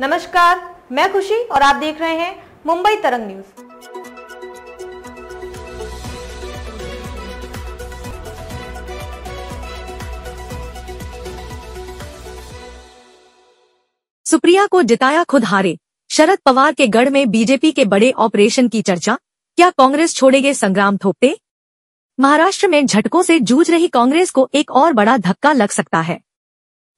नमस्कार, मैं खुशी और आप देख रहे हैं मुंबई तरंग न्यूज। सुप्रिया को जिताया खुद हारे, शरद पवार के गढ़ में बीजेपी के बड़े ऑपरेशन की चर्चा। क्या कांग्रेस छोड़ेंगे संग्राम थोपटे? महाराष्ट्र में झटकों से जूझ रही कांग्रेस को एक और बड़ा धक्का लग सकता है।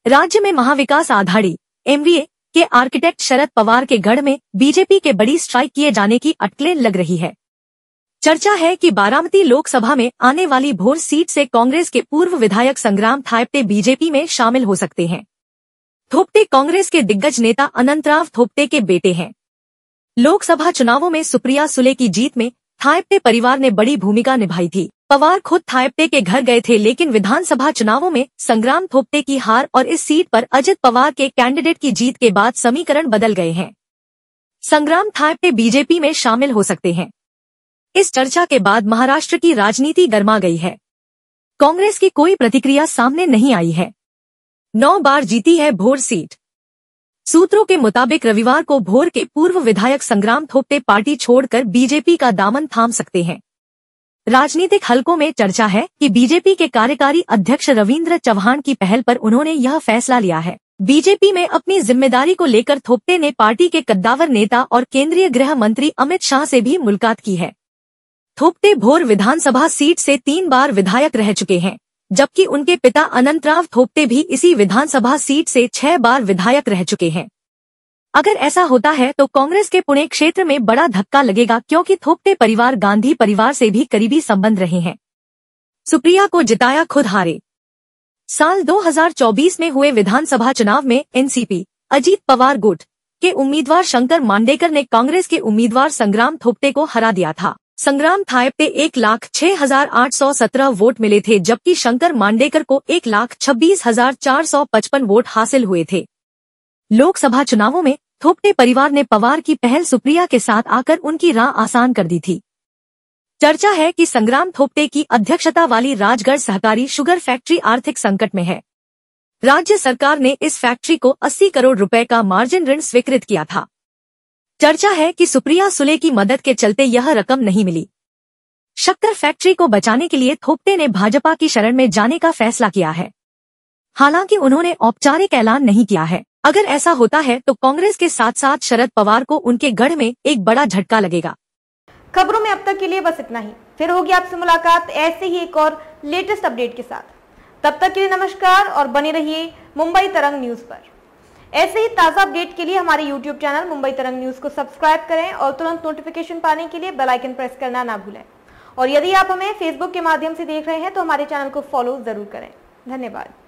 राज्य में महाविकास आघाड़ी एमवीए के आर्किटेक्ट शरद पवार के गढ़ में बीजेपी के बड़ी स्ट्राइक किए जाने की अटकलें लग रही है। चर्चा है कि बारामती लोकसभा में आने वाली भोर सीट से कांग्रेस के पूर्व विधायक संग्राम थायपटे बीजेपी में शामिल हो सकते हैं। थोपटे कांग्रेस के दिग्गज नेता अनंतराव थोपटे के बेटे हैं। लोकसभा चुनावों में सुप्रिया सुले की जीत में थायपटे परिवार ने बड़ी भूमिका निभाई थी। पवार खुद थायपटे के घर गए थे, लेकिन विधानसभा चुनावों में संग्राम थोपटे की हार और इस सीट पर अजित पवार के कैंडिडेट की जीत के बाद समीकरण बदल गए हैं। संग्राम थायपटे बीजेपी में शामिल हो सकते हैं। इस चर्चा के बाद महाराष्ट्र की राजनीति गर्मा गई है। कांग्रेस की कोई प्रतिक्रिया सामने नहीं आई है। 9 बार जीती है भोर सीट। सूत्रों के मुताबिक रविवार को भोर के पूर्व विधायक संग्राम थोपटे पार्टी छोड़कर बीजेपी का दामन थाम सकते हैं। राजनीतिक हलकों में चर्चा है कि बीजेपी के कार्यकारी अध्यक्ष रविंद्र चव्हाण की पहल पर उन्होंने यह फैसला लिया है। बीजेपी में अपनी जिम्मेदारी को लेकर थोपटे ने पार्टी के कद्दावर नेता और केंद्रीय गृह मंत्री अमित शाह से भी मुलाकात की है। थोपटे भोर विधानसभा सीट से 3 बार विधायक रह चुके हैं, जबकि उनके पिता अनंतराव थोपटे भी इसी विधानसभा सीट से 6 बार विधायक रह चुके हैं। अगर ऐसा होता है तो कांग्रेस के पुणे क्षेत्र में बड़ा धक्का लगेगा, क्योंकि थोपटे परिवार गांधी परिवार से भी करीबी संबंध रहे हैं। सुप्रिया को जिताया खुद हारे। साल 2024 में हुए विधानसभा चुनाव में एनसीपी अजीत पवार गुट के उम्मीदवार शंकर मांडेकर ने कांग्रेस के उम्मीदवार संग्राम थोपटे को हरा दिया था। संग्राम थायपटे 1,06,817 वोट मिले थे, जबकि शंकर मांडेकर को 1,26,455 वोट हासिल हुए थे। लोकसभा चुनावों में थोपटे परिवार ने पवार की पहल सुप्रिया के साथ आकर उनकी राह आसान कर दी थी। चर्चा है कि संग्राम थोपटे की अध्यक्षता वाली राजगढ़ सहकारी शुगर फैक्ट्री आर्थिक संकट में है। राज्य सरकार ने इस फैक्ट्री को 80 करोड़ रुपए का मार्जिन ऋण स्वीकृत किया था। चर्चा है कि सुप्रिया सुले की मदद के चलते यह रकम नहीं मिली। शक्कर फैक्ट्री को बचाने के लिए थोपटे ने भाजपा की शरण में जाने का फैसला किया है। हालांकि उन्होंने औपचारिक ऐलान नहीं किया है। अगर ऐसा होता है तो कांग्रेस के साथ साथ शरद पवार को उनके गढ़ में एक बड़ा झटका लगेगा। खबरों में अब तक के लिए बस इतना ही। फिर होगी आपसे मुलाकात ऐसे ही एक और लेटेस्ट अपडेट के साथ। तब तक के लिए नमस्कार और बने रहिए मुंबई तरंग न्यूज पर। ऐसे ही ताजा अपडेट के लिए हमारे YouTube चैनल मुंबई तरंग न्यूज को सब्सक्राइब करें और तुरंत नोटिफिकेशन पाने के लिए बेल आइकन प्रेस करना ना भूलें। और यदि आप हमें फेसबुक के माध्यम से देख रहे हैं तो हमारे चैनल को फॉलो जरूर करें। धन्यवाद।